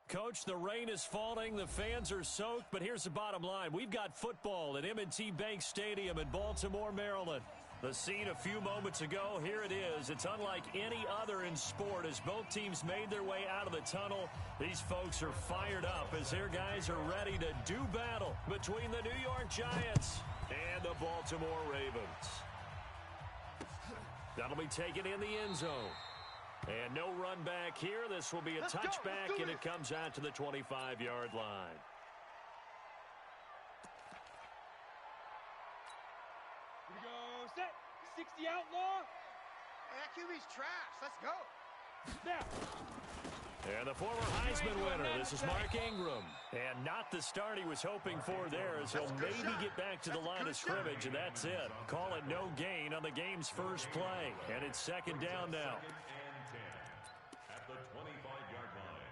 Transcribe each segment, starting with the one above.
Coach, the rain is falling, the fans are soaked, but here's the bottom line. We've got football at M&T Bank Stadium in Baltimore, Maryland. The scene a few moments ago, here it is. It's unlike any other in sport as both teams made their way out of the tunnel. These folks are fired up as their guys are ready to do battle between the New York Giants and the Baltimore Ravens. That'll be taken in the end zone. And no run back here. This will be a touchback, and it comes out to the 25-yard line. Here we go, set, 60 outlaw. Hey, that QB's trash. Let's go. Now. And the former Heisman winner, this is Mark Ingram. And not the start he was hoping for there as he'll maybe get back to the line of scrimmage, and that's it. Call it no gain on the game's first play. And it's second down now. At the 25-yard line.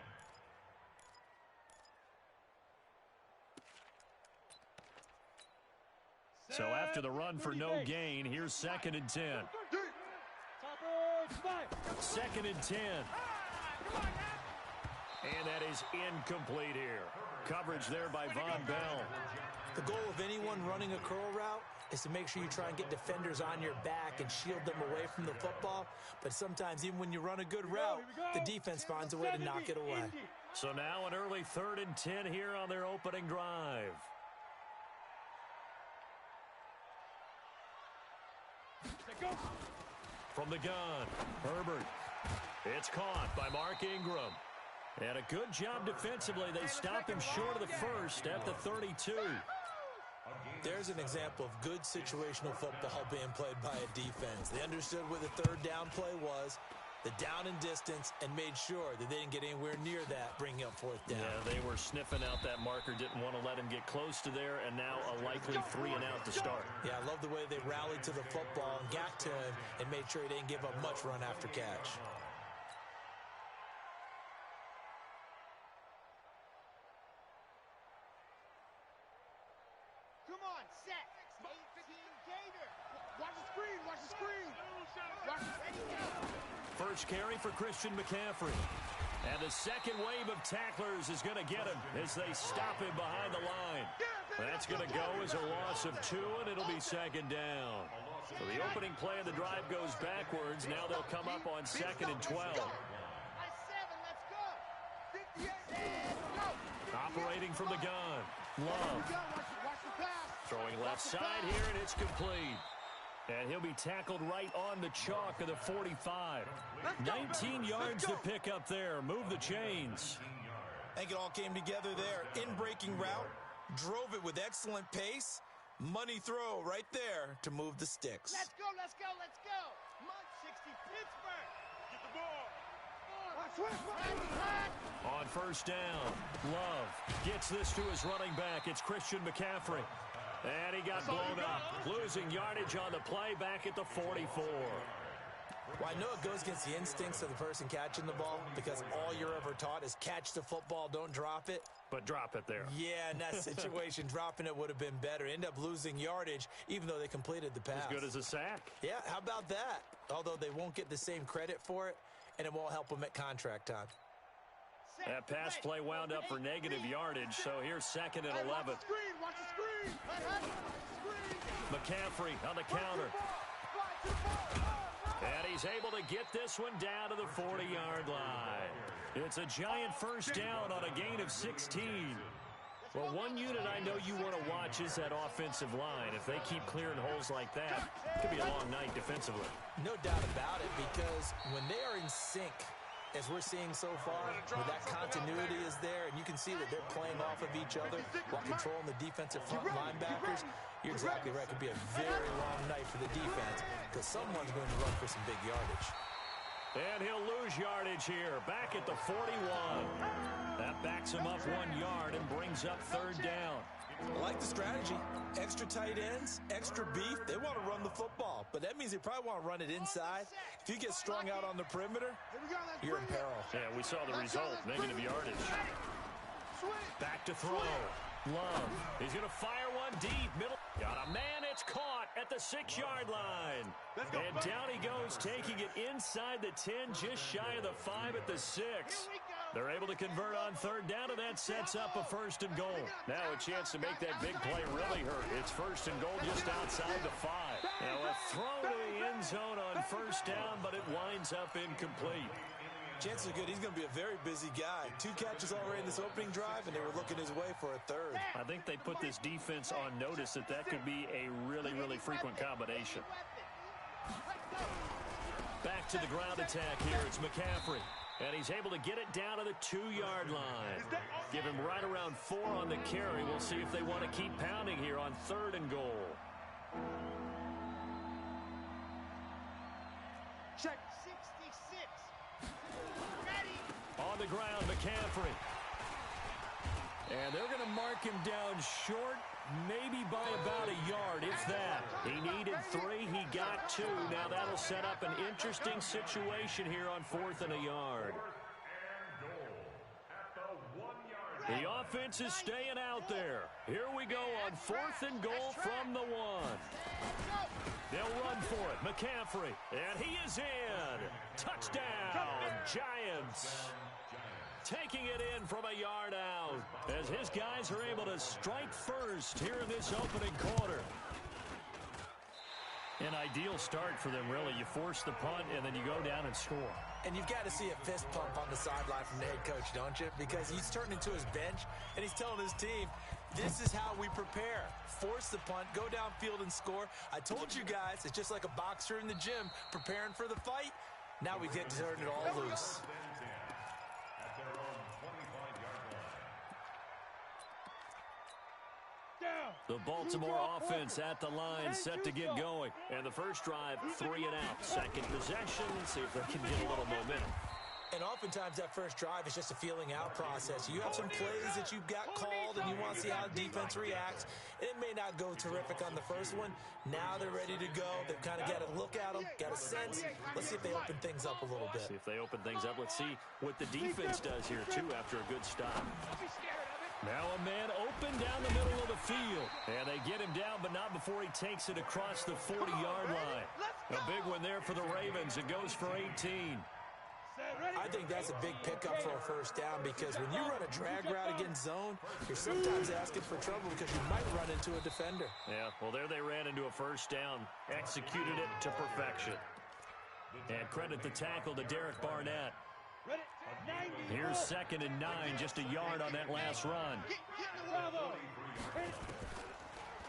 So after the run for no gain, here's second and 10. Second and 10. And that is incomplete here. Coverage there by Von Bell. The goal of anyone running a curl route is to make sure you try and get defenders on your back and shield them away from the football. But sometimes even when you run a good route, the defense finds a way to knock it away. So now an early 3rd and 10 here on their opening drive. From the gun, Herbert. It's caught by Mark Ingram. And a good job defensively. They stop him short of the first at the 32. There's an example of good situational football being played by a defense. They understood where the third down play was, the down and distance, and made sure that they didn't get anywhere near that, bringing up fourth down. Yeah, they were sniffing out that marker, didn't want to let him get close to there, and now a likely 3 and out to start. Yeah, I love the way they rallied to the football and got to him and made sure he didn't give up much run after catch. Come on, set. 18 Gator. Watch the screen. Watch the screen. Watch the screen. First carry for Christian McCaffrey. And the second wave of tacklers is going to get him as they stop him behind the line. That's going to go as a loss of 2, and it'll be second down. So the opening play of the drive goes backwards. Now they'll come up on 2nd and 12. Let's go. 58. Go. Operating from the gun. Love. Watch the pass. Throwing left side here, and it's complete. And he'll be tackled right on the chalk of the 45. 19 yards to pick up there. Move the chains. I think it all came together there. In-breaking route. Drove it with excellent pace. Money throw right there to move the sticks. Let's go, let's go, let's go. Mud 60, Pittsburgh. Get the ball. On first down, Love gets this to his running back. It's Christian McCaffrey. And he got blown up, losing yardage on the play back at the 44. Well, I know it goes against the instincts of the person catching the ball because all you're ever taught is catch the football, don't drop it. But drop it there. Yeah, in that situation, dropping it would have been better. End up losing yardage, even though they completed the pass. As good as a sack. Yeah, how about that? Although they won't get the same credit for it, and it won't help them at contract time. That pass play wound up for negative yardage, so here's 2nd and 11. Watch the screen, watch the screen. McCaffrey on the counter. And he's able to get this one down to the 40-yard line. It's a giant first down on a gain of 16. Well, one unit I know you want to watch is that offensive line. If they keep clearing holes like that, it could be a long night defensively. No doubt about it, because when they are in sync, as we're seeing so far, where that continuity is there, and you can see that they're playing off of each other while controlling the defensive front linebackers, you're exactly right. It could be a very long night for the defense because someone's going to run for some big yardage. And he'll lose yardage here, back at the 41. That backs him up 1 yard and brings up 3rd down. I like the strategy. Extra tight ends, extra beef. They want to run the football, but that means they probably want to run it inside. If you get strung out on the perimeter, you're in peril. Yeah, we saw the result, negative yardage. Back to throw. Love. He's going to fire one deep. Middle. Got a man. It's caught at the 6-yard line. And down he goes, taking it inside the 10, just shy of the 5 at the 6. They're able to convert on third down, and that sets up a 1st and goal. Now a chance to make that big play really hurt. It's 1st and goal just outside the 5. Now a throw to the end zone on 1st down, but it winds up incomplete. Chances are good he's going to be a very busy guy. 2 catches already in this opening drive, and they were looking his way for a 3rd. I think they put this defense on notice that could be a really, really frequent combination. Back to the ground attack here. It's McCaffrey. And he's able to get it down to the 2-yard line. Give him right around 4 on the carry. We'll see if they want to keep pounding here on 3rd and goal. Check 66. Ready. On the ground, McCaffrey. And they're going to mark him down short, maybe by about a yard, if that. He needed 3. He got 2. Now that'll set up an interesting situation here on 4th and a yard. The offense is staying out there. Here we go on 4th and goal from the 1. They'll run for it. McCaffrey. And he is in. Touchdown, Giants. Taking it in from a yard out as his guys are able to strike first here in this opening quarter. An ideal start for them, really. You force the punt, and then you go down and score. And you've got to see a fist pump on the sideline from the head coach, don't you? Because he's turning to his bench, and he's telling his team, this is how we prepare. Force the punt, go downfield and score. I told you guys, it's just like a boxer in the gym preparing for the fight. Now we get to turn it all loose. The Baltimore offense at the line, set to get going. And the first drive, 3 and out. Second possession, see if they can get a little momentum. And oftentimes that first drive is just a feeling out process. You have some plays that you've got called and you want to see how the defense reacts. It may not go terrific on the first one. Now they're ready to go. They've kind of got a look at them, got a sense. Let's see if they open things up a little bit. See if they open things up. Let's see what the defense does here, too, after a good stop. Now a man open down the middle of the field. And they get him down, but not before he takes it across the 40-yard line. A big one there for the Ravens. It goes for 18. I think that's a big pickup for a first down because when you run a drag route against zone, you're sometimes asking for trouble because you might run into a defender. Yeah, well, there they ran into a first down. Executed it to perfection. And credit the tackle to Derek Barnett. Here's 2nd and 9, just a yard on that last run.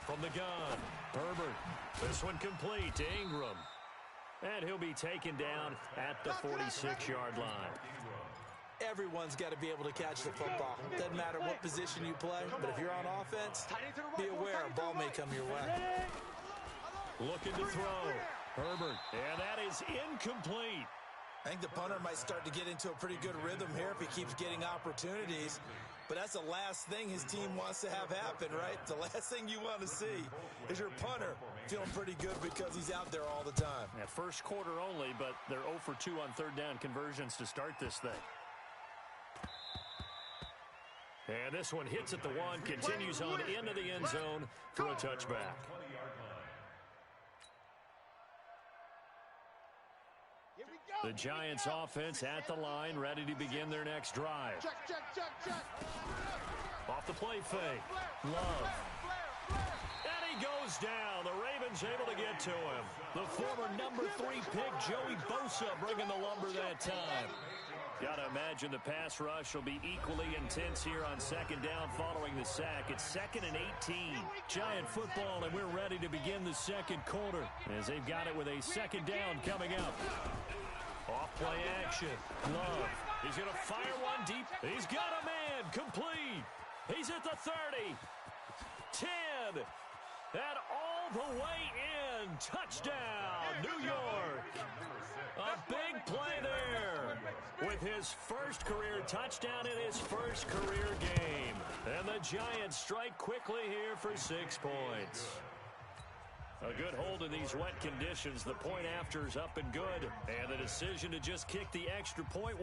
From the gun, Herbert. This one complete to Ingram. And he'll be taken down at the 46-yard line. Everyone's got to be able to catch the football. Doesn't matter what position you play, but if you're on offense, be aware a ball may come your way. Looking to throw. Herbert. And that is incomplete. I think the punter might start to get into a pretty good rhythm here if he keeps getting opportunities. But that's the last thing his team wants to have happen, right? The last thing you want to see is your punter feeling pretty good because he's out there all the time. Yeah, first quarter only, but they're 0 for 2 on 3rd down conversions to start this thing. And this one hits at the 1, continues on into the end zone for a touchback. The Giants offense at the line, ready to begin their next drive. Check. Off the play fake. Love. And he goes down. The Ravens able to get to him. The former number 3 pick, Joey Bosa, bringing the lumber that time. Got to imagine the pass rush will be equally intense here on 2nd down following the sack. It's 2nd and 18. Giant football, and we're ready to begin the second quarter as they've got it with a 2nd down coming up. Off-play action. Love. He's going to fire one deep. He's got a man. Complete. He's at the 30. 10. And all the way in. Touchdown, New York. A big play there with his first career touchdown in his first career game. And the Giants strike quickly here for 6 points. A good hold in these wet conditions. The point after is up and good. And the decision to just kick the extra point.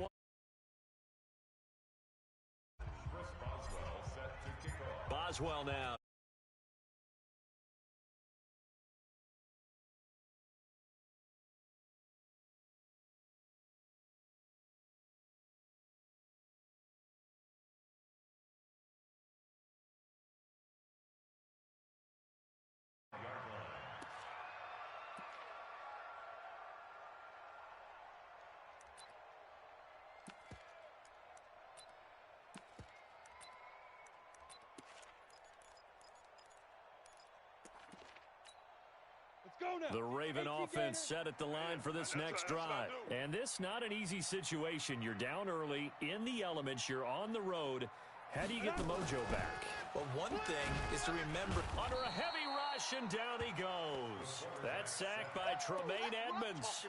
Boswell now. go now. The Raven 18 offense gainer. set at the line for this next drive. And this not an easy situation. You're down early, in the elements, you're on the road. How do you get the mojo back? Well, one thing is to remember. Under a heavy rush, and down he goes. That's sacked by Tremaine Edmonds.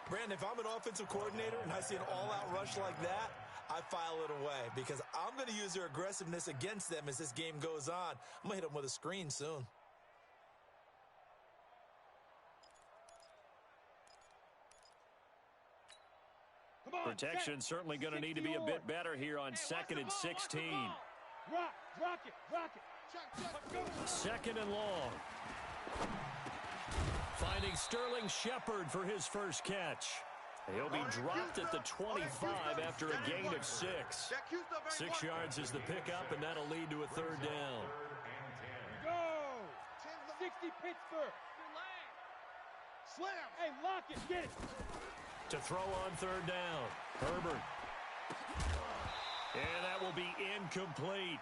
Brandon, if I'm an offensive coordinator and I see an all-out rush like that, I file it away because I'm going to use their aggressiveness against them as this game goes on. I'm going to hit them with a screen soon. Protection certainly going to need to be a bit better here on 2nd and 16. Rock it. Second and long. Finding Sterling Shepard for his first catch. He'll be dropped at the 25 after a gain of 6. 6 yards is the pickup, and that'll lead to a third down. Go. 60 Pittsburgh. Slam. Hey, lock it. Get it. To throw on third down, Herbert. And that will be incomplete.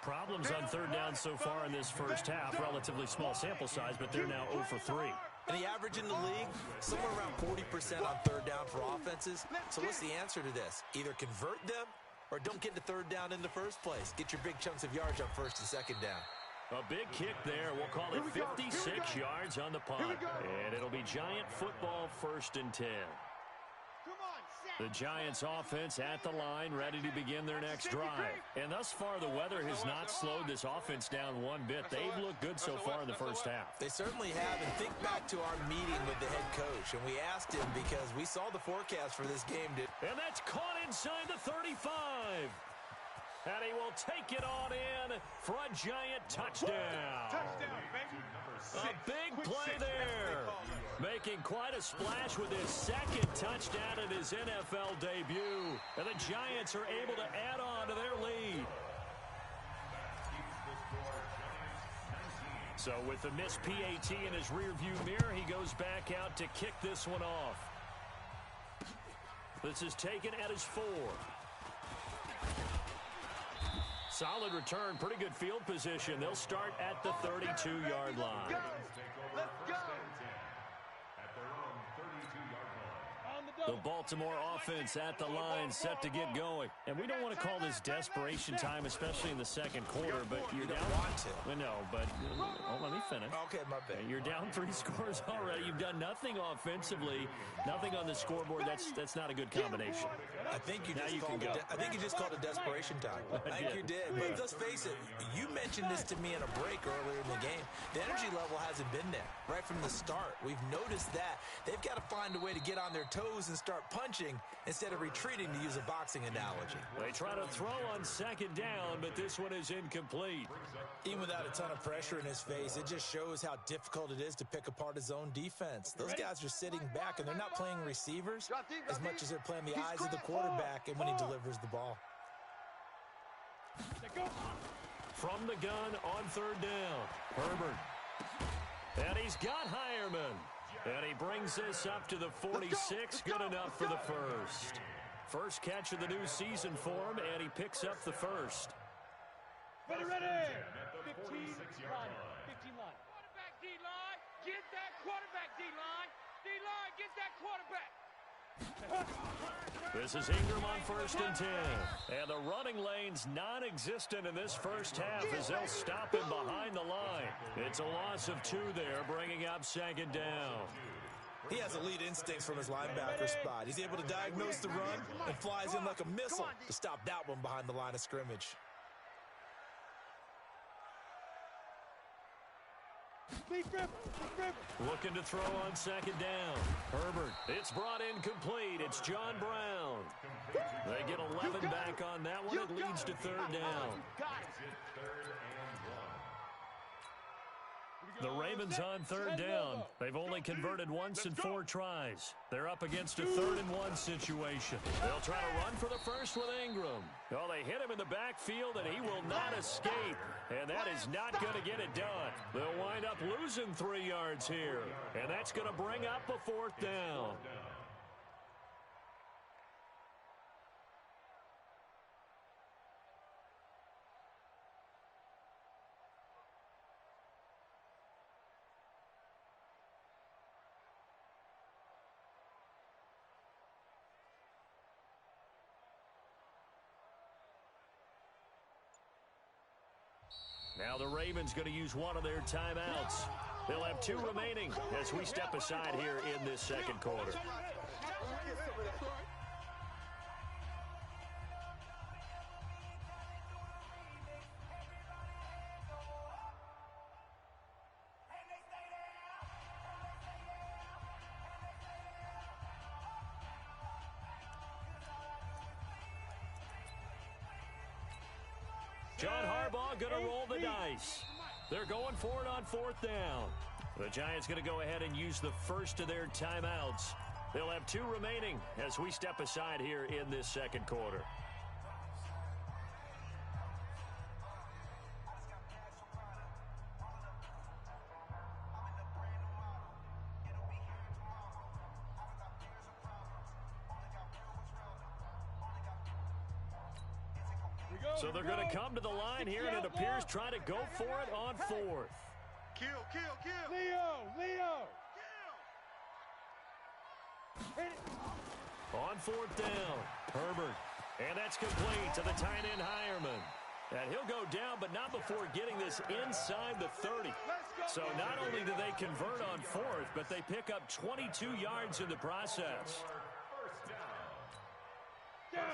Problems on third down so far in this first half. Relatively small sample size, but they're now 0 for 3. And the average in the league, somewhere around 40% on third down for offenses. So what's the answer to this? Either convert them or don't get to third down in the first place. Get your big chunks of yards on first and second down. A big kick there. We'll call it 56 yards on the punt. And it'll be Giant football, 1st and 10. The Giants offense at the line, ready to begin their next drive. And thus far, the weather has not slowed this offense down one bit. They've looked good so far in the first half. They certainly have. And think back to our meeting with the head coach. And we asked him because we saw the forecast for this game. And that's caught inside the 35. And he will take it on in for a Giant touchdown. Touchdown, baby. A big play there. Making quite a splash with his second touchdown in his NFL debut. And the Giants are able to add on to their lead. So with the missed PAT in his rearview mirror, he goes back out to kick this one off. This is taken at his 4. Solid return, pretty good field position. They'll start at the 32-yard line. Let's go. The Baltimore offense at the line, set to get going. And we don't want to call this desperation time, especially in the second quarter, but you're down. Want to. Well, no, but let me finish. Okay, my bad. You're down 3 scores already. You've done nothing offensively, nothing on the scoreboard. That's not a good combination. I think you just called it desperation time. I think you did. But let's face it, you mentioned this to me in a break earlier in the game. The energy level hasn't been there right from the start. We've noticed that. They've got to find a way to get on their toes and start punching instead of retreating, to use a boxing analogy. They try to throw on second down, but this one is incomplete. Even without a ton of pressure in his face, it just shows how difficult it is to pick apart his own defense. Those guys are sitting back, and they're not playing receivers as much as they're playing the eyes of the quarterback and when he delivers the ball. From the gun on third down, Herbert. And he's got Hireman. And he brings this up to the 46. Good enough for the first. First catch of the new season for him, and he picks up the first. Ready. 15 line. 15 line. Quarterback D-line. Get that quarterback D-line. D-line, get that quarterback. This is Ingram on 1st and 10. And the running lane's non-existent in this first half as they'll stop him behind the line. It's a loss of 2 there, bringing up second down. He has elite instincts from his linebacker spot. He's able to diagnose the run and flies in like a missile to stop that one behind the line of scrimmage. Looking to throw on second down. Herbert. It's brought in complete. It's John Brown. They get 11 back on that one. It leads to third down. The Ravens on third down. They've only converted once in 4 tries. They're up against a 3rd and 1 situation. They'll try to run for the first with Ingram. Well, they hit him in the backfield, and he will not escape. And that is not going to get it done. They'll wind up losing 3 yards here. And that's going to bring up a 4th down. Now the Ravens going to use one of their timeouts. They'll have 2 remaining as we step aside here in this second quarter. John Harbaugh going to roll the dice. They're going for it on 4th down. The Giants going to go ahead and use the first of their timeouts. They'll have 2 remaining as we step aside here in this second quarter. So they're going to come to the line here, and it appears trying to go for it on 4th. Kill. Leo. On 4th down, Herbert. And that's complete to the tight end, Hireman. And he'll go down, but not before getting this inside the 30. So not only do they convert on 4th, but they pick up 22 yards in the process.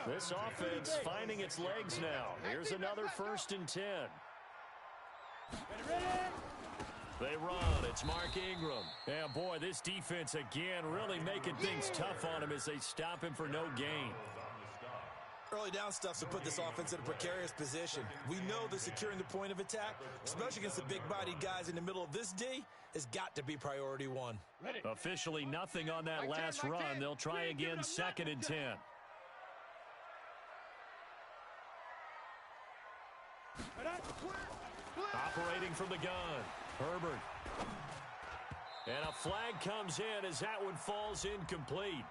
This offense finding its legs now. Here's another 1st and 10. They run. It's Mark Ingram. And, boy, this defense again really making things tough on him as they stop him for no gain. Early down stuff to put this offense in a precarious position. We know that securing the point of attack, especially against the big-bodied guys in the middle of this D, has got to be priority 1. Officially nothing on that last run. They'll try again 2nd and 10. Operating from the gun, Herbert. And a flag comes in as that one falls incomplete.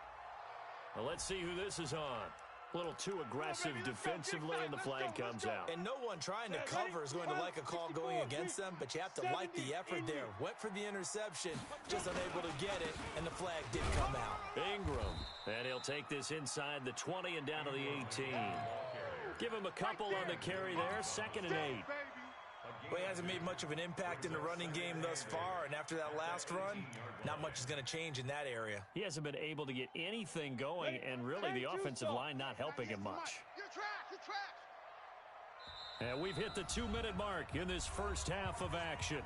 Well, let's see who this is on. A little too aggressive defensively, and the flag comes out. And no one trying to cover is going to like a call going against them, but you have to like the effort there. Went for the interception, just unable to get it, and the flag did come out. Ingram, and he'll take this inside the 20 and down to the 18. Give him a couple on the carry there, 2nd and 8. Well, he hasn't made much of an impact in the running game thus far, and after that last run, not much is going to change in that area. He hasn't been able to get anything going, and really the offensive line not helping him much. And we've hit the 2-minute mark in this first half of action.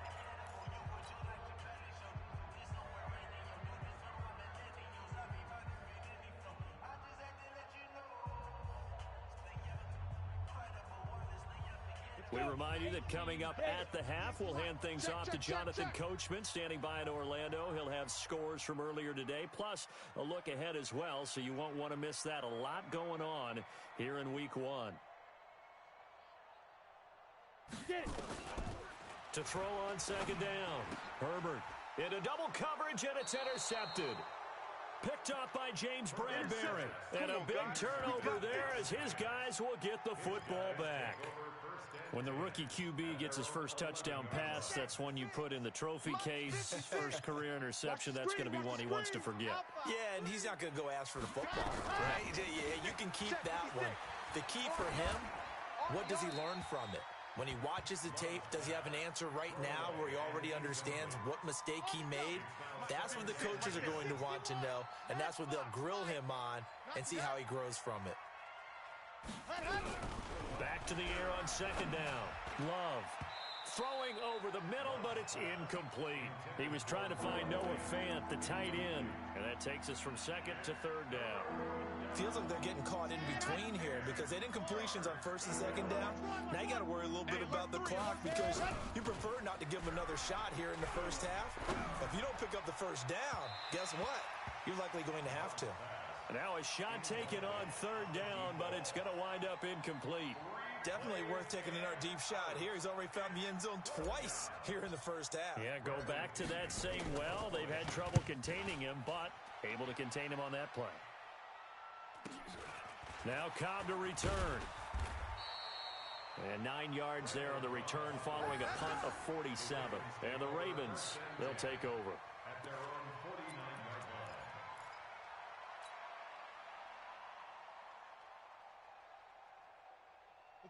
We remind you that coming up at the half, we'll hand things off to Jonathan Coachman, standing by in Orlando. He'll have scores from earlier today, plus a look ahead as well, so you won't want to miss that. A lot going on here in Week 1. To throw on 2nd down, Herbert into double coverage, and it's intercepted. Picked off by James Bradbury. And a big turnover there as his guys will get the football back. When the rookie QB gets his first touchdown pass, that's one you put in the trophy case. His first career interception, that's going to be one he wants to forget. Yeah, and he's not going to go ask for the football, right? Yeah, you can keep that one. The key for him, what does he learn from it? When he watches the tape, does he have an answer right now where he already understands what mistake he made? That's what the coaches are going to want to know, and that's what they'll grill him on and see how he grows from it. Back to the air on 2nd down. Love throwing over the middle, but it's incomplete. He was trying to find Noah Fant, the tight end, and that takes us from 2nd to 3rd down. Feels like they're getting caught in between here because they didn't completions on 1st and 2nd down. Now you got to worry a little bit about the clock because you prefer not to give them another shot here in the first half. If you don't pick up the 1st down, guess what? You're likely going to have to. Now a shot taken on 3rd down, but it's going to wind up incomplete. Definitely worth taking in our deep shot here. He's already found the end zone twice here in the first half. Yeah, go back to that same well. They've had trouble containing him, but able to contain him on that play. Now Cobb to return. And 9 yards there on the return following a punt of 47. And the Ravens, they'll take over. At their own 49-yard line.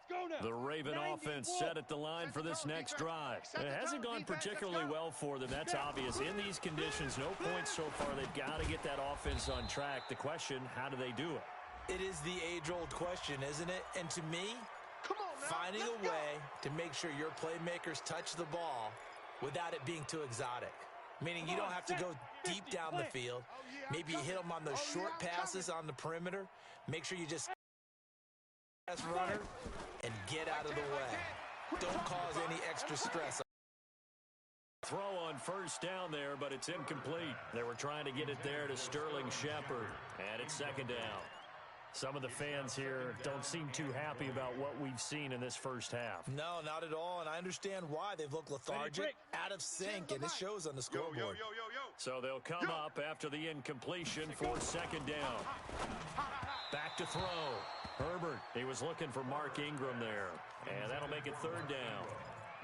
go now. The Raven offense set at the line for this next drive. It hasn't gone particularly well for them. That's obvious. In these conditions, no points so far. They've got to get that offense on track. The question, how do they do it? It is the age-old question, isn't it? And to me, finding a way to make sure your playmakers touch the ball without it being too exotic. Meaning you don't have to go deep down the field. Maybe you hit them on those short passes on the perimeter. Make sure you just runner and get out of the way. Don't cause any extra stress. Throw on first down there, but it's incomplete. They were trying to get it there to Sterling Shepard, and it's second down. Some of the fans here don't seem too happy about what we've seen in this first half. No, not at all, and I understand why. They've looked lethargic, out of sync, and it shows on the scoreboard. So they'll come up after the incompletion for second down. Back to throw. Herbert, he was looking for Mark Ingram there, and that'll make it third down.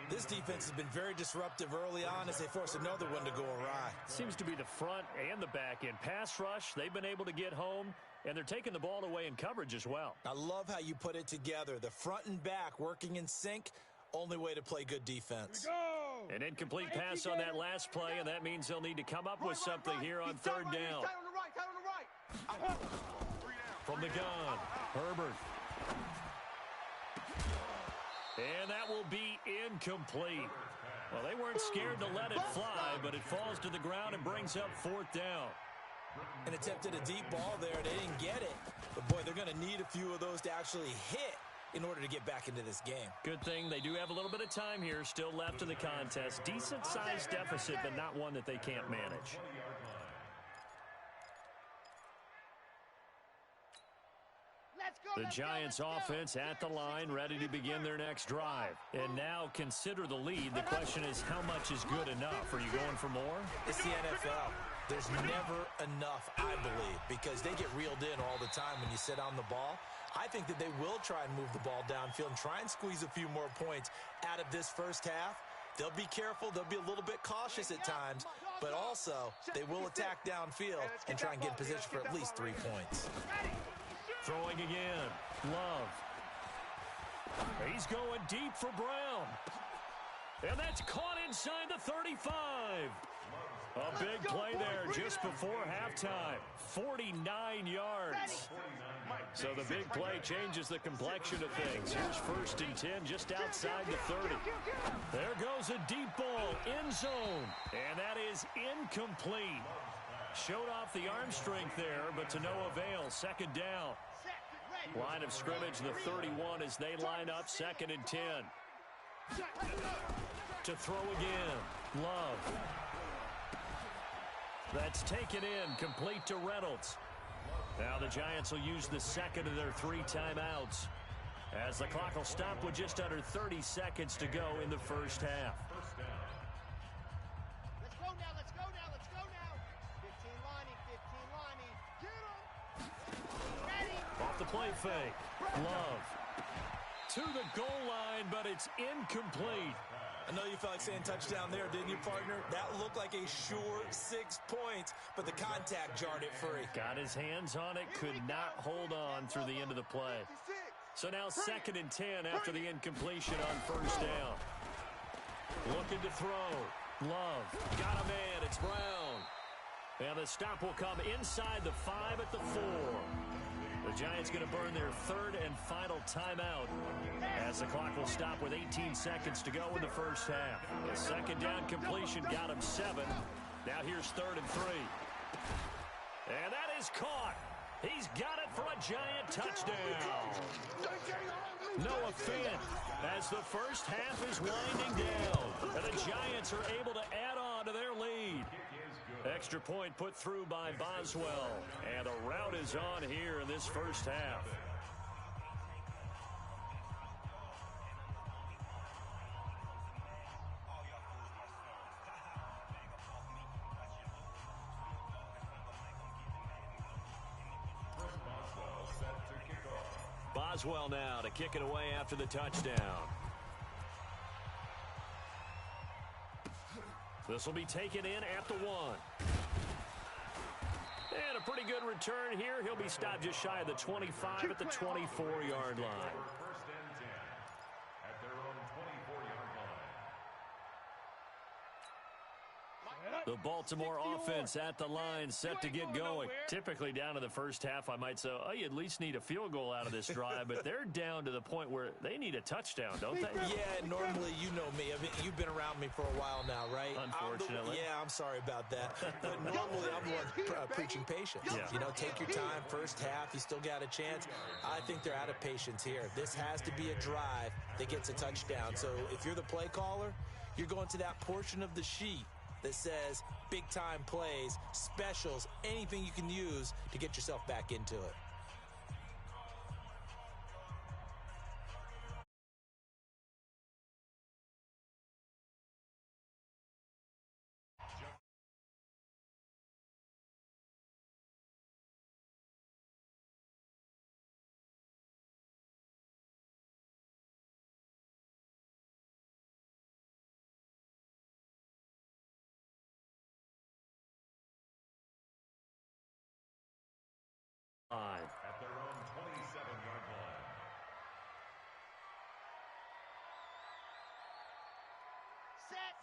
This defense has been very disruptive early on as they force another one to go awry. Seems to be the front and the back end. Pass rush, they've been able to get home, and they're taking the ball away in coverage as well. I love how you put it together. The front and back working in sync, only way to play good defense. An incomplete pass on that last play, and that means they'll need to come up with something here on third down. From the gun, Herbert. And that will be incomplete. Well, they weren't scared to let it fly, but it falls to the ground and brings up fourth down. And attempted a deep ball there. They didn't get it. But, boy, they're going to need a few of those to actually hit in order to get back into this game. Good thing they do have a little bit of time here still left in the contest. Decent-sized deficit, but not one that they can't manage. The Giants offense at the line, ready to begin their next drive. And now consider the lead. The question is, how much is good enough? Are you going for more? It's the NFL. There's never enough, I believe, because they get reeled in all the time when you sit on the ball. I think that they will try and move the ball downfield and try and squeeze a few more points out of this first half. They'll be careful. They'll be a little bit cautious at times, but also they will attack downfield and try and get in position for at least 3 points. Throwing again. Love. He's going deep for Brown. And that's caught inside the 35. A big play there just before halftime. 49 yards. So the big play changes the complexion of things. Here's first and 10 just outside the 30. There goes a deep ball, end zone. And that is incomplete. Showed off the arm strength there, but to no avail. Second down. Line of scrimmage, the 31 as they line up, second and 10. To throw again, Love. That's taken in, complete to Reynolds. Now the Giants will use the second of their 3 timeouts as the clock will stop with just under 30 seconds to go in the first half. Let's go now, let's go now, let's go now. 15 lining. Get him. Ready. Off the play fake, Love. To the goal line, but it's incomplete. I know you felt like saying touchdown there, didn't you, partner? That looked like a sure 6 points, but the contact jarred it free. Got his hands on it, could not hold on through the end of the play. So now second and 10 after the incompletion on first down. Looking to throw. Love. Got a man. It's Brown. And the stop will come inside the 5 at the 4. The Giants going to burn their third and final timeout as the clock will stop with 18 seconds to go in the first half. The second down completion got him 7. Now here's third and 3. And that is caught. He's got it for a Giant touchdown. Noah Fant as the first half is winding down. And the Giants are able to add on to their lead. Extra point put through by Boswell. And the rout is on here in this first half. Boswell now to kick it away after the touchdown. This will be taken in at the 1. And a pretty good return here. He'll be stopped just shy of the 25 at the 24-yard line. The Baltimore offense at the line, set to get going. Typically down to the first half, I might say, oh, you at least need a field goal out of this drive, but they're down to the point where they need a touchdown, don't they? Yeah, normally, you know me. I mean, you've been around me for a while now, right? Unfortunately. I'm sorry about that. But normally, I'm the one preaching patience. Yeah. You know, take your time. First half, you still got a chance. I think they're out of patience here. This has to be a drive that gets a touchdown. So if you're the play caller, you're going to that portion of the sheet that says big-time plays, specials, anything you can use to get yourself back into it. At their own 27-yard line.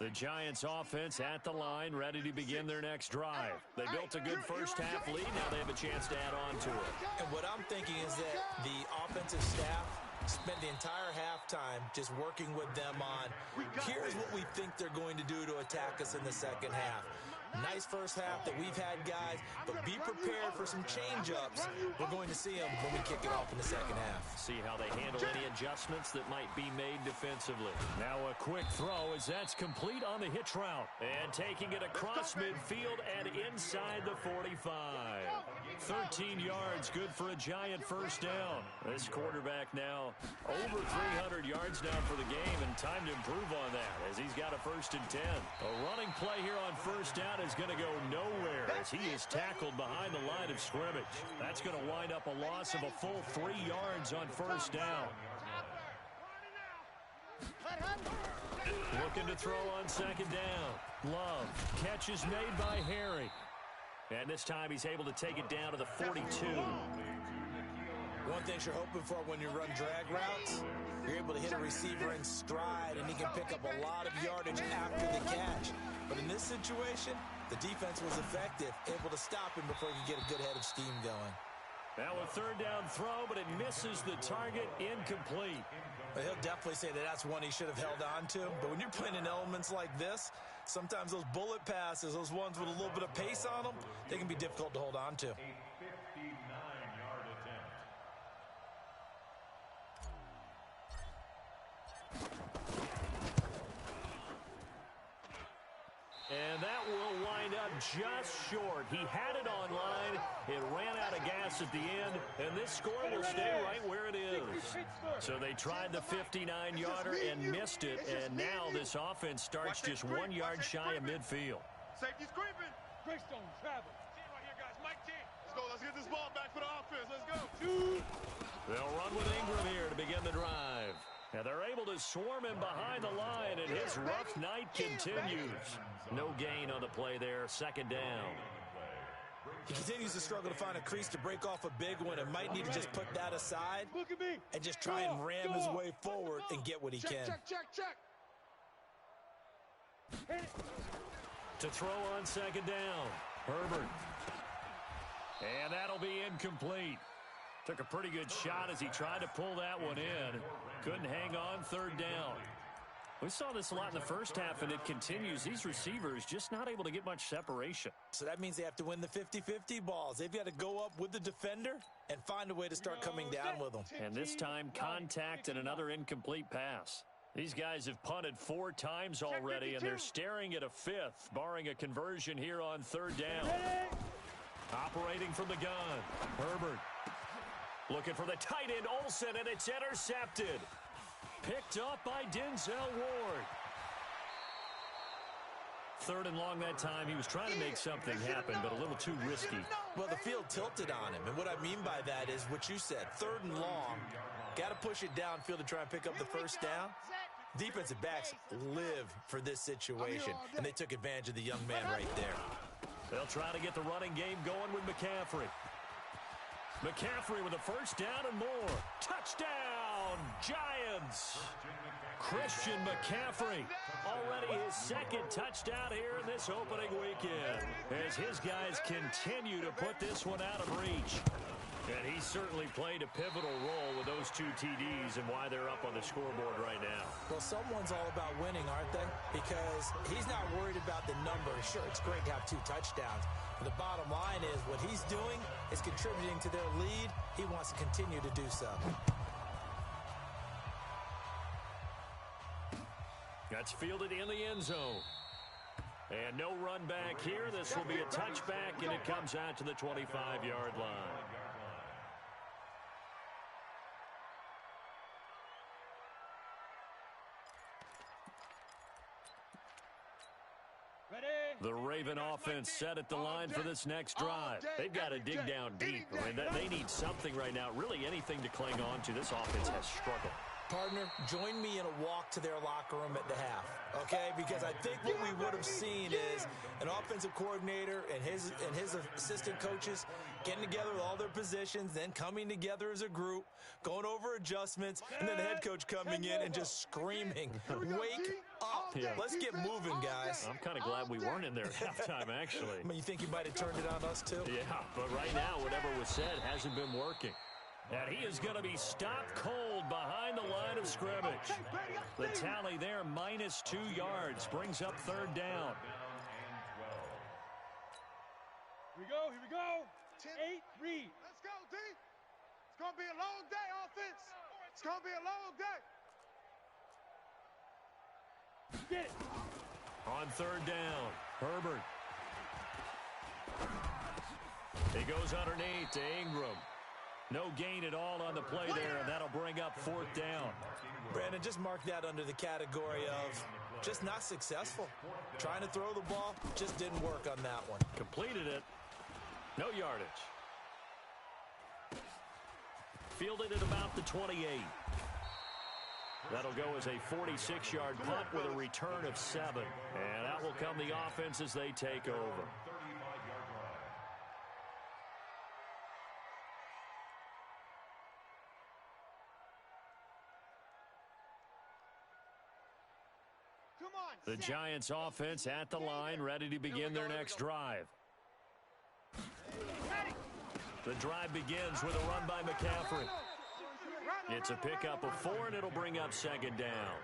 The Giants offense at the line, ready to begin their next drive. They built a good first half lead. Now they have a chance to add on to it. And what I'm thinking is that the offensive staff spent the entire halftime just working with them on, here's what we think they're going to do to attack us in the second half. Nice first half that we've had, guys, but be prepared for some change-ups. We're going to see them when we kick it off in the second half. See how they handle any adjustments that might be made defensively. Now a quick throw as that's complete on the hitch route. And taking it across midfield and inside the 45. 13 yards, good for a Giant first down. This quarterback now over 300 yards now for the game, and time to improve on that as he's got a 1st and 10. A running play here on first down is going to go nowhere as he is tackled behind the line of scrimmage. That's going to wind up a loss of a full 3 yards on first down. Looking to throw on second down. Love. Catch is made by Harry. And this time he's able to take it down to the 42. One thing you're hoping for when you run drag routes, you're able to hit a receiver in stride, and he can pick up a lot of yardage after the catch. But in this situation, the defense was effective, able to stop him before he could get a good head of steam going. Now a 3rd down throw, but it misses the target, incomplete. But he'll definitely say that that's one he should have held on to. But when you're playing in elements like this, sometimes those bullet passes, those ones with a little bit of pace on them, they can be difficult to hold on to. A 59-yard attempt. And that will wind up just short. He had it online. It ran out of gas at the end, and this score will stay right where it is. So they tried the 59-yarder and missed it, and now this offense starts just 1 yard shy of midfield. Safety's creeping. Greystone travel. Team right here, guys. Mike team. Let's go. Let's get this ball back for the offense. Let's go. They'll run with Ingram here to begin the drive. And they're able to swarm him behind the line, and his rough night continues. No gain on the play there, 2nd down. He continues to struggle to find a crease to break off a big one and might need to just put that aside and just try and ram his way forward and get what he can. To throw on 2nd down, Herbert. And that'll be incomplete. Took a pretty good shot as he tried to pull that one in. Couldn't hang on 3rd down. We saw this a lot in the first half, and it continues. These receivers just not able to get much separation. So that means they have to win the 50-50 balls. They've got to go up with the defender and find a way to start coming down with them. And this time, contact and another incomplete pass. These guys have punted 4 times already, and they're staring at a 5th, barring a conversion here on 3rd down. Operating from the gun, Herbert. Looking for the tight end, Olsen, and it's intercepted. Picked up by Denzel Ward. 3rd and long that time. He was trying to make something happen, but a little too risky. Well, the field tilted on him, and what I mean by that is what you said. 3rd and long, got to push it downfield to try and pick up the 1st down. Defensive backs live for this situation, and they took advantage of the young man right there. They'll try to get the running game going with McCaffrey. McCaffrey with a 1st down and more. Touchdown, Giants! Christian McCaffrey, already his second touchdown here in this opening weekend, as his guys continue to put this one out of reach. And he certainly played a pivotal role with those 2 TDs and why they're up on the scoreboard right now. Well, someone's all about winning, aren't they? Because he's not worried about the numbers. Sure, it's great to have 2 touchdowns. But the bottom line is what he's doing is contributing to their lead. He wants to continue to do so. That's fielded in the end zone. And no run back here. This will be a touchback, and it comes out to the 25-yard line. The Raven offense set at the line for this next drive. They've got to dig down deep. I mean, they need something right now, really anything to cling on to. This offense has struggled. Partner, join me in a walk to their locker room at the half, okay? Because I think what we would have seen is an offensive coordinator and his assistant coaches getting together with all their positions, then coming together as a group, going over adjustments, and then the head coach coming in and just screaming, "Wake up. Yeah. Let's get moving, guys." I'm kind of glad we weren't in there at halftime, actually. I mean, you think he might have turned it on us, too? Yeah, but right now, whatever was said hasn't been working. And he is going to be stopped cold behind the line of scrimmage. The tally there, -2 yards, brings up 3rd down. Here we go, here we go. 8, read. Let's go, D. It's going to be a long day, offense. It's going to be a long day. Get it. On 3rd down, Herbert. He goes underneath to Ingram. No gain at all on the play there, and that'll bring up 4th down. Brandon, just mark that under the category of just not successful. Trying to throw the ball, just didn't work on that one. Completed it. No yardage. Fielded at about the 28. That'll go as a 46-yard punt with a return of 7. And that will come the offense as they take over. The Giants offense at the line, ready to begin their next drive. The drive begins with a run by McCaffrey. It's a pickup of 4, and it'll bring up 2nd down.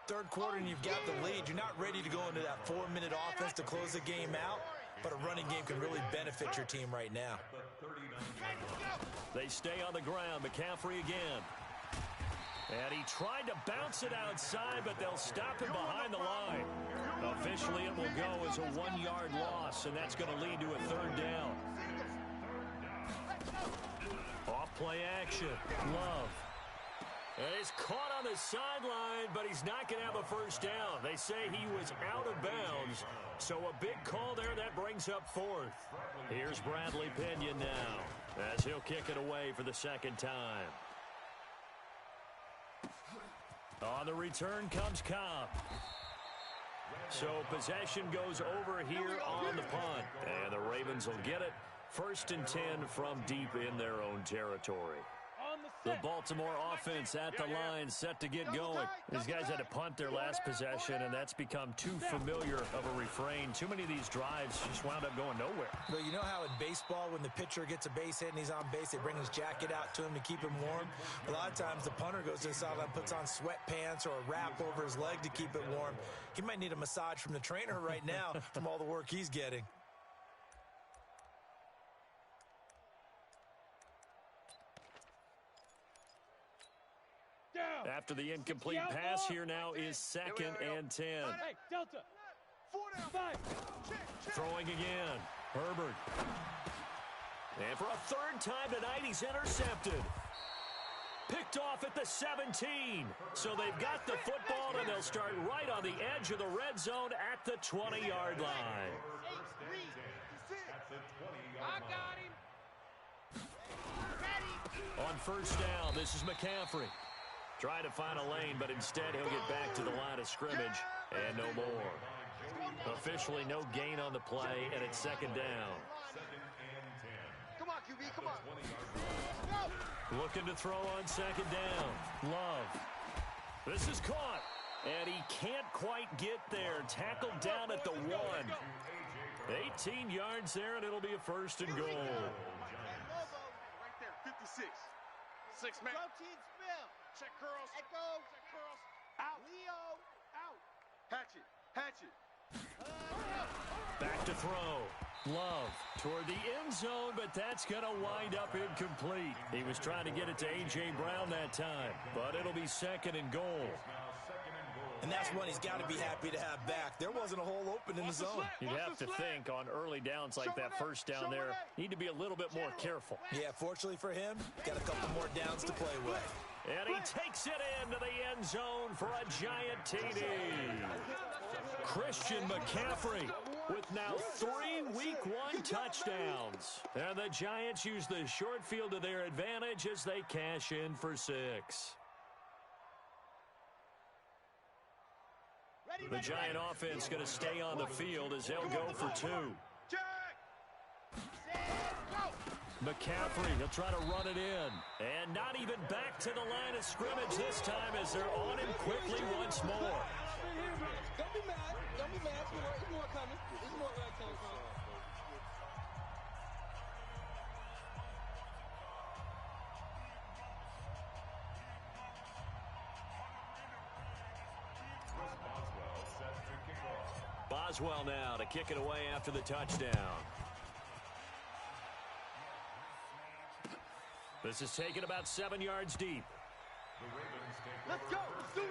3rd quarter, and you've got the lead. You're not ready to go into that 4-minute offense to close the game out, but a running game can really benefit your team right now. They stay on the ground. McCaffrey again. And he tried to bounce it outside, but they'll stop him behind the line. Officially, it will go as a 1-yard loss, and that's going to lead to a 3rd down. Off play action. Love. And he's caught on the sideline, but he's not going to have a 1st down. They say he was out of bounds, so a big call there that brings up 4th. Here's Bradley Pinion now, as he'll kick it away for the 2nd time. On the return comes Cobb. So possession goes over here on the punt. And the Ravens will get it. 1st and 10 from deep in their own territory. The Baltimore offense at the line, set to get going. These guys had to punt their last possession, and that's become too familiar of a refrain. Too many of these drives just wound up going nowhere. Well, you know how in baseball, when the pitcher gets a base hit and he's on base, they bring his jacket out to him to keep him warm? A lot of times the punter goes to the sideline, puts on sweatpants or a wrap over his leg to keep it warm. He might need a massage from the trainer right now from all the work he's getting. After the incomplete pass, here now is 2nd and 10. Hey, Delta. 5. Throwing again. Herbert. And for a 3rd time tonight, he's intercepted. Picked off at the 17. So they've got the football, and they'll start right on the edge of the red zone at the 20-yard line. I got him. On 1st down, this is McCaffrey. Trying to find a lane, but instead he'll get back to the line of scrimmage, and no more. Officially no gain on the play, and it's 2nd down. Come on, QB, come on. Looking to throw on 2nd down. Love. This is caught. And he can't quite get there. Tackled down at the 1. 18 yards there, and it'll be a first and goal. Right there, 56. 6 man. Protein spill. Check curls. Echo. Check curls. Out. Leo. Out. Hatch it. Hatch it. Back to throw. Love toward the end zone, but that's going to wind up incomplete. He was trying to get it to A.J. Brown that time, but it'll be second and goal. And that's one he's got to be happy to have back. There wasn't a hole open in the zone. You'd have to think on early downs like that first down there, need to be a little bit more careful. Yeah, fortunately for him, got a couple more downs to play with. And he takes it into the end zone for a giant TD. Christian McCaffrey with now 3 Week 1 touchdowns. And the Giants use the short field to their advantage as they cash in for 6. The Giant offense going to stay on the field as they'll go for 2. McCaffrey, he'll try to run it in. And not even back to the line of scrimmage this time as they're on him quickly once more. Don't be mad. Don't be mad. There's more coming. There's more where I came from. Boswell now to kick it away after the touchdown. This is taken about 7 yards deep. Let's go. Let's do this.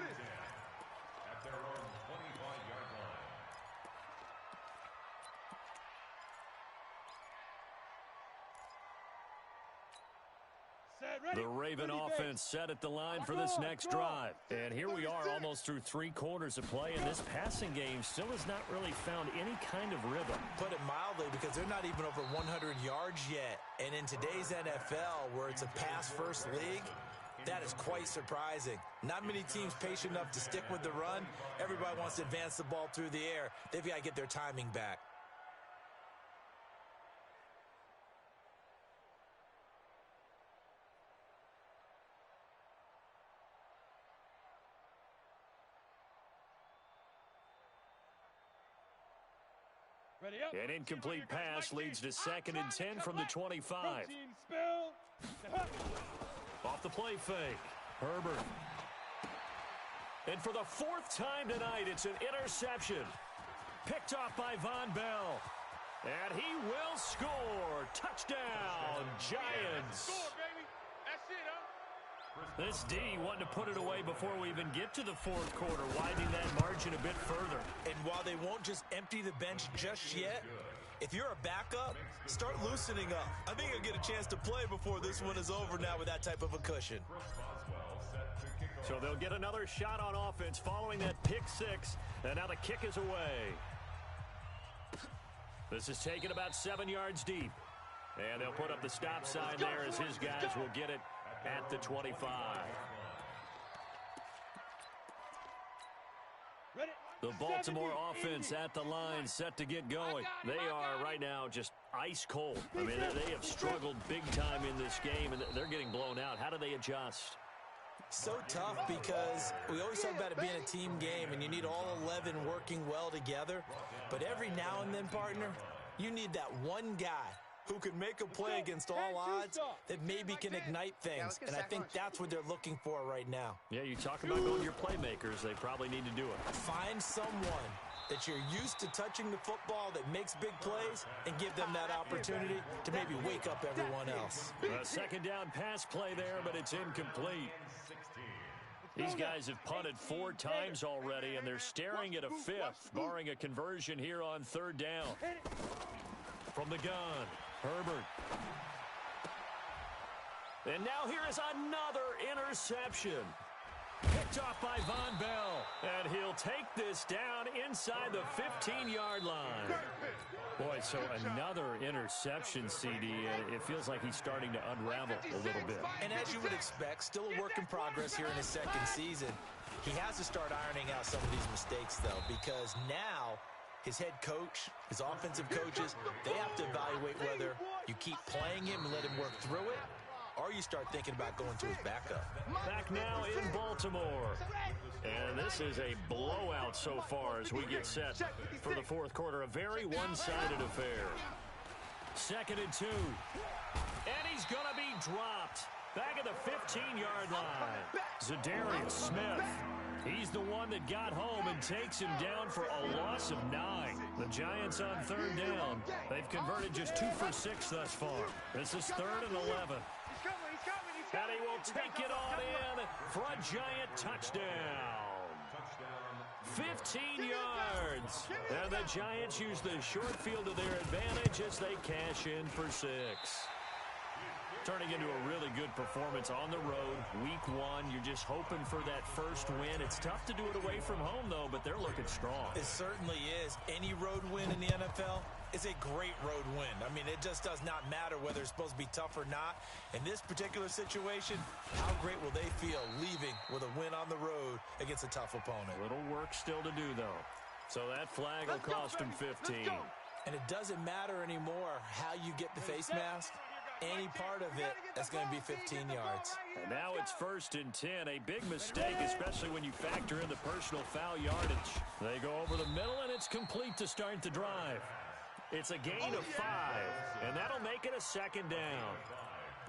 At their own 25-yard line. The Raven offense set at the line for this next drive. And here we are almost through 3 quarters of play, and this passing game still has not really found any kind of rhythm. Put it mildly, because they're not even over 100 yards yet. And in today's NFL, where it's a pass-first league, that is quite surprising. Not many teams patient enough to stick with the run. Everybody wants to advance the ball through the air. They've got to get their timing back. An incomplete pass leads to 2nd and 10 from the 25. Off the play fake. Herbert. And for the 4th time tonight, it's an interception. Picked off by Von Bell. And he will score. Touchdown, Giants. This D wanted to put it away before we even get to the 4th quarter, widening that margin a bit further. And while they won't just empty the bench just yet, if you're a backup, start loosening up. I think you'll get a chance to play before this one is over now with that type of a cushion. So they'll get another shot on offense following that pick 6, and now the kick is away. This is taken about 7 yards deep. And they'll put up the stop sign there as his guys will get it at the 25. The Baltimore offense at the line set to get going. They are right now just ice cold. I mean, they have struggled big time in this game, and they're getting blown out. How do they adjust? So tough, because we always talk about it being a team game, and you need all 11 working well together. But every now and then, partner, you need that one guy who can make a play against all odds that maybe can ignite things. And I think that's what they're looking for right now. Yeah, you talk about going to your playmakers. They probably need to do it. Find someone that you're used to touching the football that makes big plays and give them that opportunity to maybe wake up everyone else. A 2nd down pass play there, but it's incomplete. These guys have punted 4 times already, and they're staring at a 5th, barring a conversion here on 3rd down. From the gun, Herbert. And now here is another interception. Picked off by Von Bell. And he'll take this down inside the 15-yard line. Boy, so another interception, CD. It feels like he's starting to unravel a little bit. And as you would expect, still a work in progress here in his 2nd season. He has to start ironing out some of these mistakes, though, because now his head coach, his offensive coaches, they have to evaluate whether you keep playing him and let him work through it, or you start thinking about going to his backup. Back now in Baltimore. And this is a blowout so far as we get set for the fourth quarter. A very one-sided affair. 2nd and 2. And he's going to be dropped. Back at the 15-yard line. Zadarius Smith. He's the one that got home and takes him down for a loss of 9. The Giants on 3rd down. They've converted just 2 for 6 thus far. This is 3rd and 11. And he will take it on in for a Giant touchdown. 15 yards. And the Giants use the short field to their advantage as they cash in for 6. Turning into a really good performance on the road. Week 1, you're just hoping for that first win. It's tough to do it away from home, though, but they're looking strong. It certainly is. Any road win in the NFL is a great road win. I mean, it just does not matter whether it's supposed to be tough or not. In this particular situation, how great will they feel leaving with a win on the road against a tough opponent? A little work still to do, though. So that flag will cost him 15. And it doesn't matter anymore how you get the face mask. Any part of it, that's going to be 15 yards. And now it's 1st and 10. A big mistake, especially when you factor in the personal foul yardage. They go over the middle, and it's complete to start the drive. It's a gain of 5, and that'll make it a 2nd down.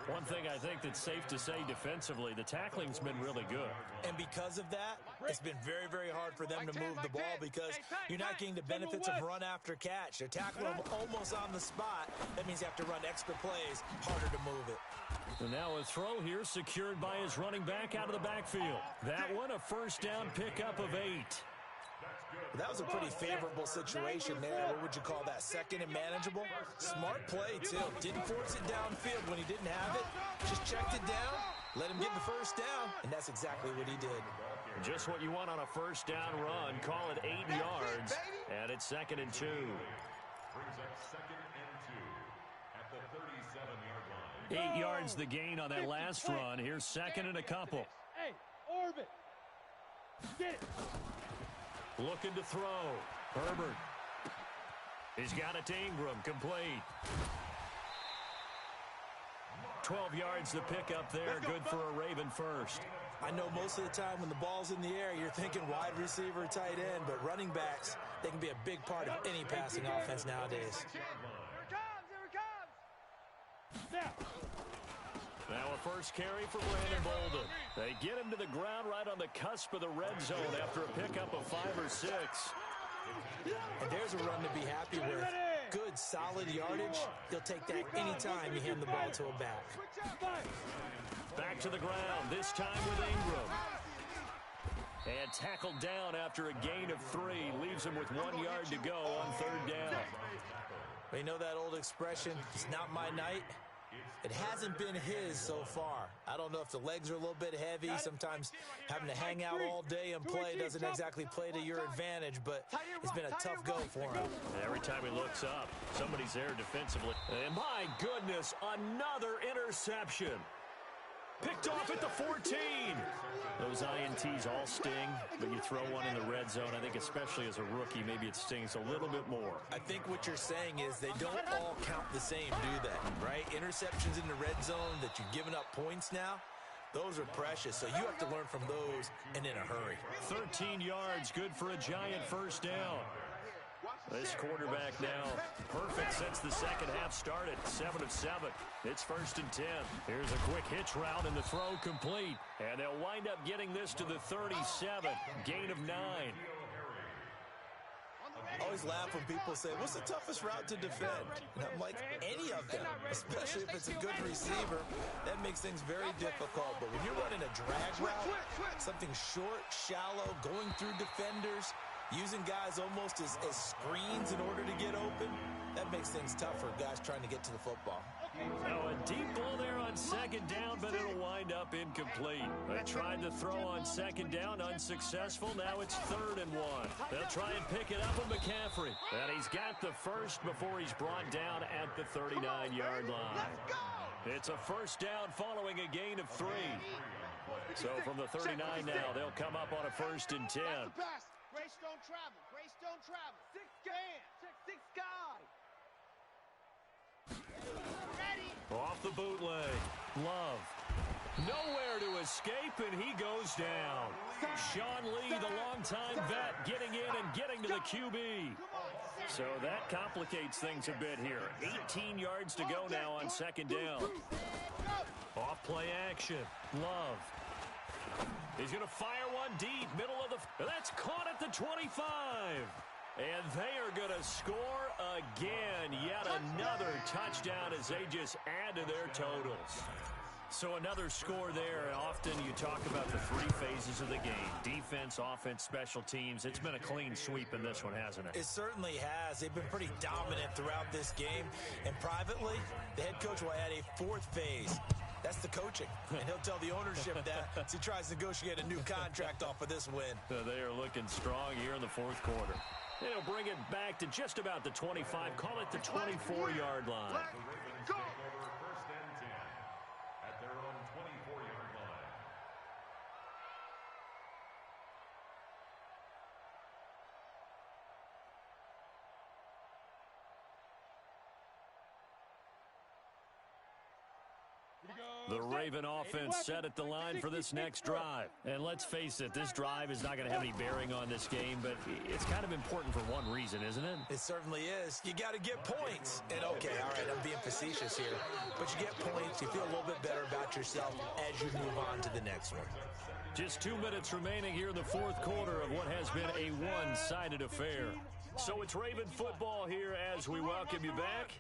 One thing I think that's safe to say defensively, the tackling's been really good. And because of that, it's been very, very hard for them to move the ball because you're not getting the benefits of run after catch. They're tackling them almost on the spot. That means you have to run extra plays, harder to move it. And now a throw here secured by his running back out of the backfield. That one a 1st down pickup of 8. That was a pretty favorable situation there. What would you call that? 2nd and manageable? Smart play, too. Didn't force it downfield when he didn't have it. Just checked it down, let him get the 1st down, and that's exactly what he did. Just what you want on a 1st down run. Call it 8 yards, and it's 2nd and 2. Brings up 2nd and 2 at the 37-yard line. 8 yards the gain on that last run. Here's 2nd and a couple. Hey, Orbit. Get it. Looking to throw. Herbert. He's got it to Ingram. Complete. 12 yards to pick up there. Good for a Raven first. I know most of the time when the ball's in the air, you're thinking wide receiver, tight end, but running backs, they can be a big part of any passing offense nowadays. Here it comes. Now. Now a first carry for Brandon Bolden. They get him to the ground right on the cusp of the red zone after a pickup of 5 or 6. And there's a run to be happy with. Good, solid yardage. He'll take that anytime you hand the ball to a back. Back to the ground, this time with Ingram. And tackled down after a gain of 3. Leaves him with 1 yard to go on 3rd down. You know that old expression, it's not my night? It hasn't been his so far. I don't know if the legs are a little bit heavy. Sometimes having to hang out all day and play doesn't exactly play to your advantage, but it's been a tough go for him. Every time he looks up, somebody's there defensively. And my goodness, another interception. Picked off at the 14. Those INTs all sting, but you throw one in the red zone. I think especially as a rookie, maybe it stings a little bit more. I think what you're saying is they don't all count the same, do they? Right? Interceptions in the red zone that you've given up points now, those are precious. So you have to learn from those and in a hurry. 13 yards, good for a Giant 1st down. This quarterback now perfect since the second half started. 7 of 7. It's 1st and 10. Here's a quick hitch route and the throw complete. And they'll wind up getting this to the 37. Gain of 9. I always laugh when people say, what's the toughest route to defend? And I'm like, any of them, especially if it's a good receiver. That makes things very difficult. But when you're running a drag route, something short, shallow, going through defenders, using guys almost as screens in order to get open, that makes things tough for guys trying to get to the football. Now a deep ball there on 2nd down, but it'll wind up incomplete. They tried to throw on 2nd down, unsuccessful. Now it's 3rd and 1. They'll try and pick it up with McCaffrey. And he's got the first before he's brought down at the 39-yard line. It's a 1st down following a gain of 3. So from the 39 now, they'll come up on a 1st and 10. Grace don't travel. Grace don't travel. 6 man. 6 guy. Ready. Off the bootleg. Love. Nowhere to escape, and he goes down. Sean Lee, the longtime vet, getting in and getting to the QB. So that complicates things a bit here. 18 yards to go now on second down. Off play action. Love. He's going to fire one deep, middle of the... That's caught at the 25. And they are going to score again. Yet another touchdown as they just add to their totals. So another score there, and often you talk about the three phases of the game. Defense, offense, special teams. It's been a clean sweep in this one, hasn't it? It certainly has. They've been pretty dominant throughout this game. And privately, the head coach will add a fourth phase. That's the coaching. And he'll tell the ownership that as he tries to negotiate a new contract off of this win. They are looking strong here in the fourth quarter. They'll bring it back to just about the 25. Call it the 24-yard line. Go! First and 10 at their own 24-yard line. The Raven offense set at the line for this next drive. And let's face it, this drive is not going to have any bearing on this game, but it's kind of important for one reason, isn't it? It certainly is. You got to get points. And okay, all right, I'm being facetious here. But you get points, you feel a little bit better about yourself as you move on to the next one. Just 2 minutes remaining here in the fourth quarter of what has been a one-sided affair. So it's Raven football here as we welcome you back.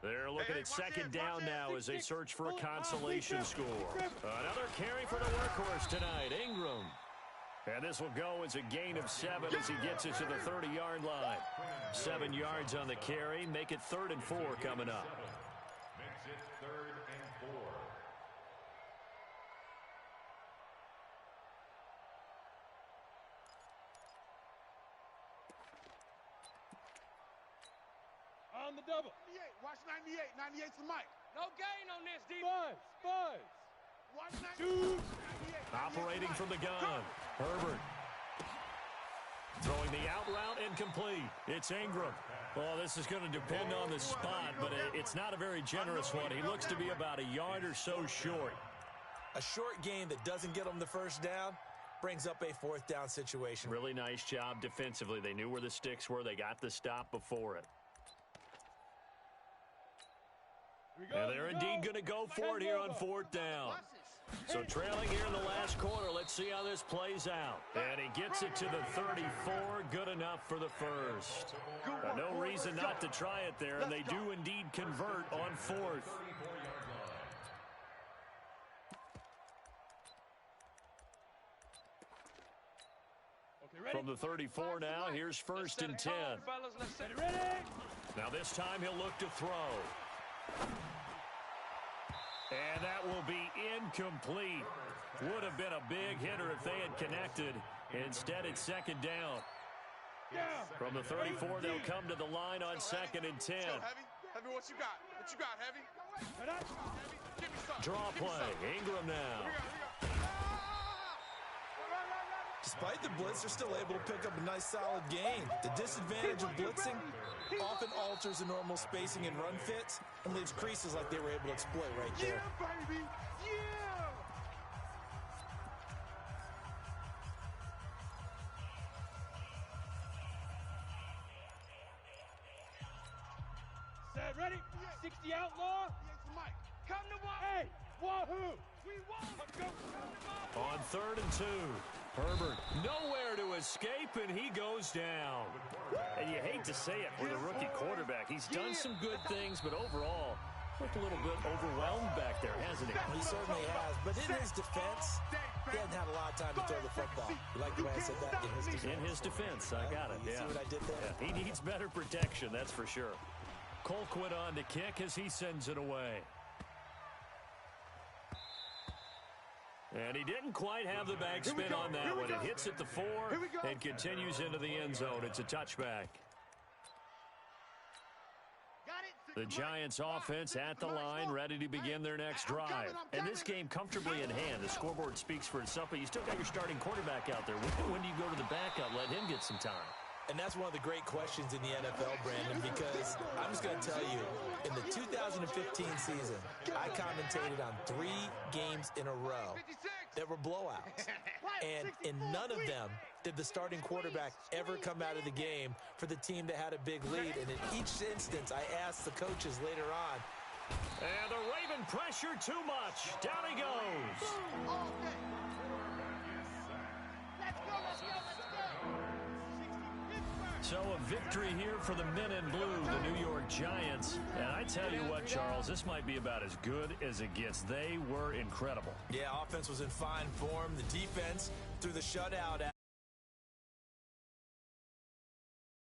They're looking at second down now as they search for a consolation score. Another carry for the workhorse tonight, Ingram. And this will go as a gain of 7 as he gets it to the 30-yard line. 7 yards on the carry. Make it 3rd and 4 coming up. Makes it 3rd and 4. On the double. 98. Watch 98. 98's the mic. No gain on this, D. Buzz. Watch 98. Shoot. 98. Operating from the gun, Herbert. Throwing the out route incomplete. It's Ingram. Well, this is going to depend on the spot, but it's not a very generous one. He looks to be about a yard or so short. A short gain that doesn't get them the first down brings up a 4th down situation. Really nice job defensively. They knew where the sticks were. They got the stop before it. And they're indeed going to go for it here on 4th down. So trailing here in the last quarter, let's see how this plays out. And he gets it to the 34, good enough for the first. No reason not to try it there, and they do indeed convert on 4th. From the 34 now, here's 1st and 10. Now this time he'll look to throw. And that will be incomplete. Would have been a big hitter if they had connected. Instead, it's 2nd down. From the 34, they'll come to the line on 2nd and 10. Heavy, what you got? What you got, Heavy? Give me some. Draw play. Ingram now. Despite the blitz, they're still able to pick up a nice solid gain. The disadvantage of blitzing often alters the normal spacing and run fits and leaves creases like they were able to exploit right there. Yeah, baby. Yeah. Set, ready? 60 outlaw. Come to one. Hey, wahoo. We won. Let's go. On 3rd and 2. Herbert nowhere to escape, and he goes down. And you hate to say it for the rookie quarterback. He's done some good things, but overall, looked a little bit overwhelmed back there, hasn't he? He certainly has. But in his defense, he hadn't had a lot of time to throw the football. You like the way I said that? In his defense. In his defense, I got it, You yeah. see what I did there? Yeah, he needs better protection, that's for sure. Colquitt on to kick as he sends it away. And he didn't quite have the backspin on that one. It hits at the 4 and continues into the end zone. It's a touchback. The Giants offense at the line, ready to begin their next drive. And this game comfortably in hand. The scoreboard speaks for itself, but you still got your starting quarterback out there. When do you go to the backup? Let him get some time. And that's one of the great questions in the NFL, Brandon, because I'm just going to tell you, in the 2015 season, I commentated on 3 games in a row that were blowouts. And in none of them did the starting quarterback ever come out of the game for the team that had a big lead. And in each instance, I asked the coaches later on. And the Raven pressure too much. Down he goes. So a victory here for the men in blue, the New York Giants. And I tell you what, Charles, this might be about as good as it gets. They were incredible. Yeah, offense was in fine form. The defense threw the shutout out.